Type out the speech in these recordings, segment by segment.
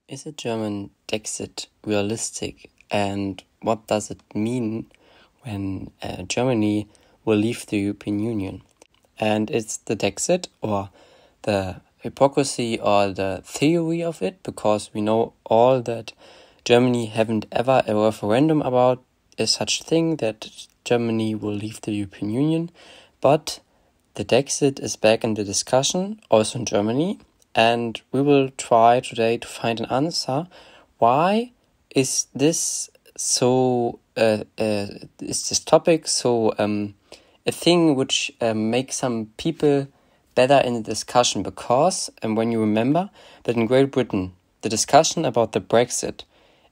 Is a German Dexit realistic, and what does it mean when Germany will leave the European Union? And it's the Dexit, or the hypocrisy, or the theory of it, because we know all that Germany haven't ever a referendum about a such thing that Germany will leave the European Union, but the Dexit is back in the discussion, also in Germany. And we will try today to find an answer. Why is this so? Is this topic so a thing which makes some people better in the discussion? Because when you remember that in Great Britain the discussion about the Brexit,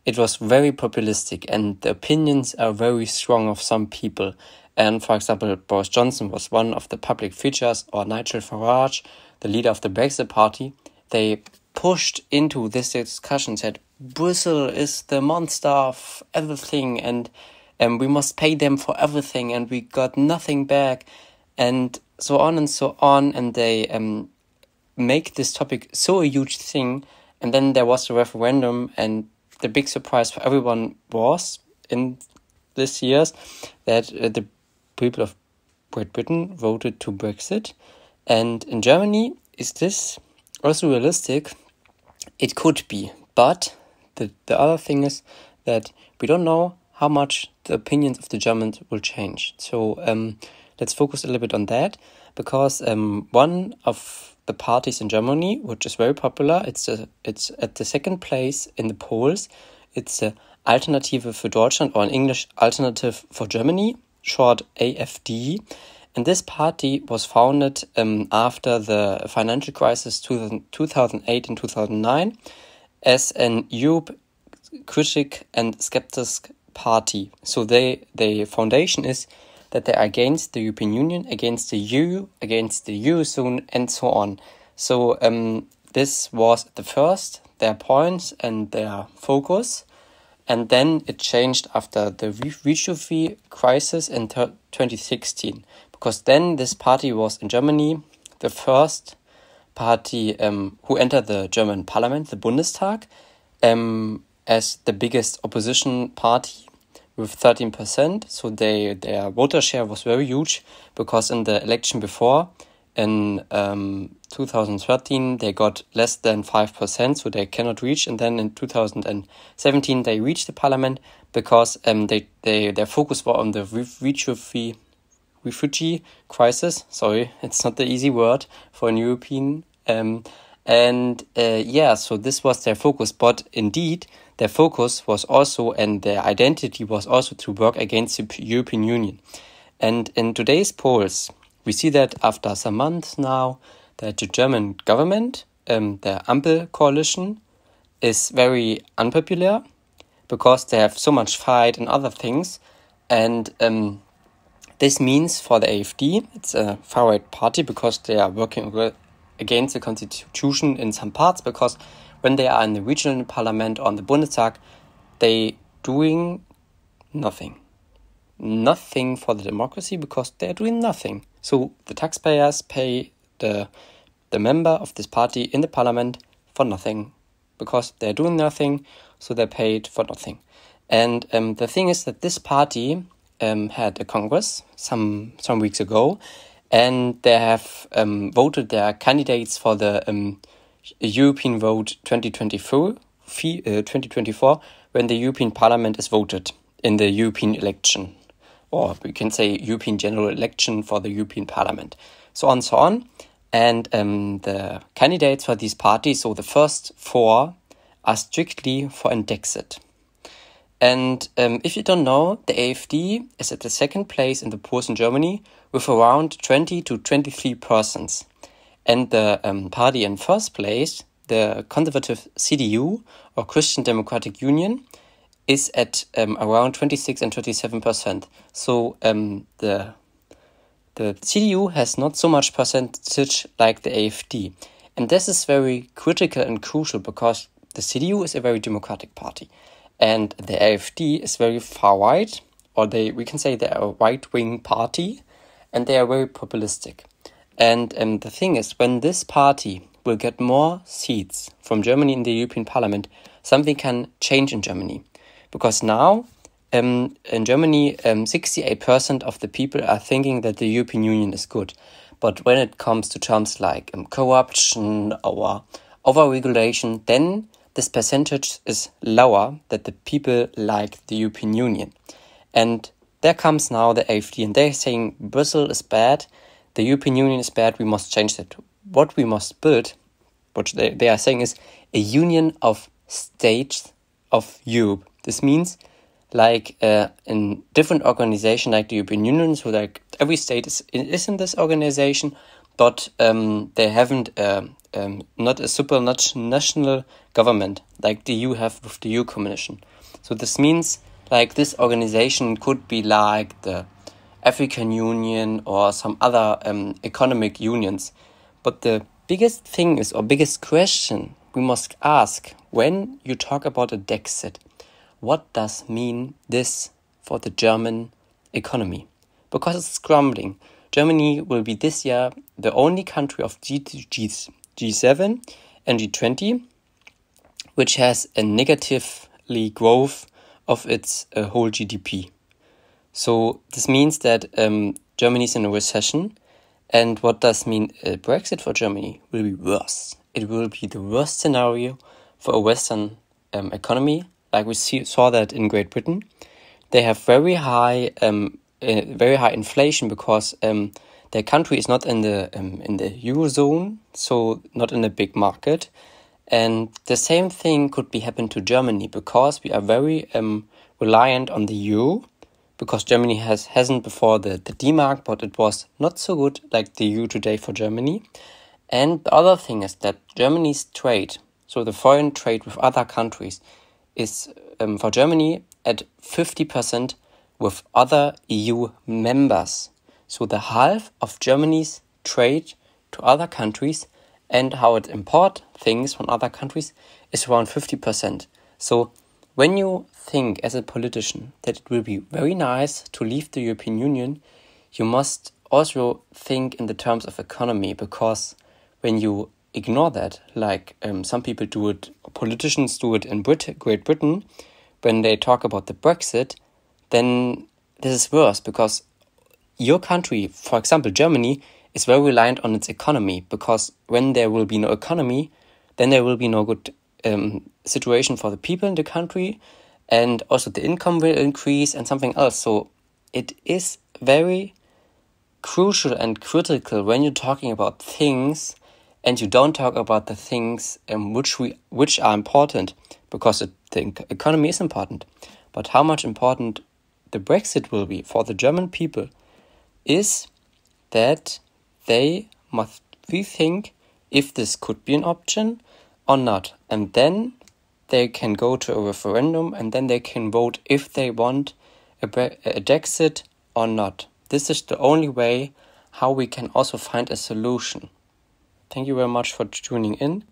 it was very populistic and the opinions are very strong of some people. And for example, Boris Johnson was one of the public figures, or Nigel Farage, the leader of the Brexit party. They pushed into this discussion, said Brussels is the monster of everything, and we must pay them for everything, and we got nothing back, and so on and so on. And they make this topic so a huge thing. And then there was a referendum, and the big surprise for everyone was in this years that the people of Great Britain voted to Brexit. And in Germany, is this also realistic? It could be, but the other thing is that we don't know how much the opinions of the Germans will change. So let's focus a little bit on that, because one of the parties in Germany, which is very popular, it's at the second place in the polls. It's the Alternative für Deutschland, or in English, Alternative for Germany, short AfD. And this party was founded after the financial crisis 2008 and 2009 as an Europe critic and skeptic party. So their foundation is that they are against the European Union, against the EU, against the Eurozone, and so on. So this was at the first their points and their focus. And then it changed after the refugee crisis in 2016. Because then this party was in Germany the first party who entered the German parliament, the Bundestag, as the biggest opposition party with 13%. So their voter share was very huge, because in the election before, in 2013, they got less than 5%, so they cannot reach. And then in 2017, they reached the parliament, because their focus was on the refugee crisis. Sorry, it's not the easy word for an European. So this was their focus. But indeed, their focus was also, and their identity was also, to work against the European Union. And in today's polls, we see that after some months now, that the German government, the Ampel coalition, is very unpopular, because they have so much fight and other things. And this means for the AfD, it's a far-right party, because they are working against the constitution in some parts, because when they are in the regional parliament or in the Bundestag, they doing nothing. Nothing for the democracy, because they're doing nothing. So the taxpayers pay the member of this party in the parliament for nothing, because they're doing nothing, so they're paid for nothing. And the thing is that this party had a congress some weeks ago, and they have voted their candidates for the European vote 2024, when the European Parliament is voted in the European election, or we can say European general election for the European Parliament, so on, so on. And the candidates for these parties, so the first four, are strictly for a Dexit. And if you don't know, the AfD is at the second place in the polls in Germany with around 20 to 23%. And the party in first place, the conservative CDU, or Christian Democratic Union, is at around 26 and 27%. So the CDU has not so much percentage like the AfD. And this is very critical and crucial, because the CDU is a very democratic party. And the AfD is very far-right, or we can say they're a right-wing party, and they are very populistic. And the thing is, when this party will get more seats from Germany in the European Parliament, something can change in Germany. Because now, in Germany, 68% of the people are thinking that the European Union is good. But when it comes to terms like corruption or overregulation, then this percentage is lower, that the people like the European Union. And there comes now the AfD, and they're saying Brussels is bad, the European Union is bad, we must change that. What we must build, what they are saying, is a union of states of Europe. This means like in different organizations like the European Union, so like every state is in this organization, but they haven't not a supranational government like the EU have with the EU Commission. So this means like this organization could be like the African Union or some other economic unions. But the biggest thing is, or biggest question we must ask when you talk about a Dexit, what does mean this for the German economy? Because it's crumbling. Germany will be this year the only country of G7 and G20 which has a negatively growth of its whole GDP. So this means that Germany is in a recession. And what does mean Brexit for Germany will be worse. It will be the worst scenario for a Western economy. Like we saw that in Great Britain. They have very high inflation because their country is not in the Eurozone, so not in a big market. And the same thing could be happen to Germany because we are very reliant on the euro. Because Germany hasn't before the D-Mark, but it was not so good like the euro today for Germany. And the other thing is that Germany's trade, so the foreign trade with other countries, is for Germany at 50% with other EU members. So the half of Germany's trade to other countries and how it import things from other countries is around 50%. So when you think as a politician that it will be very nice to leave the European Union, you must also think in the terms of economy, because when you ignore that, like some people do it, politicians do it in Great Britain, when they talk about the Brexit, then this is worse because your country, for example, Germany, is very reliant on its economy, because when there will be no economy, then there will be no good situation for the people in the country, and also the income will increase and something else. So it is very crucial and critical when you're talking about things and you don't talk about the things which are important, because the economy is important. But how much important the Brexit will be for the German people is that they must rethink if this could be an option or not. And then they can go to a referendum and then they can vote if they want a Dexit or not. This is the only way how we can also find a solution. Thank you very much for tuning in.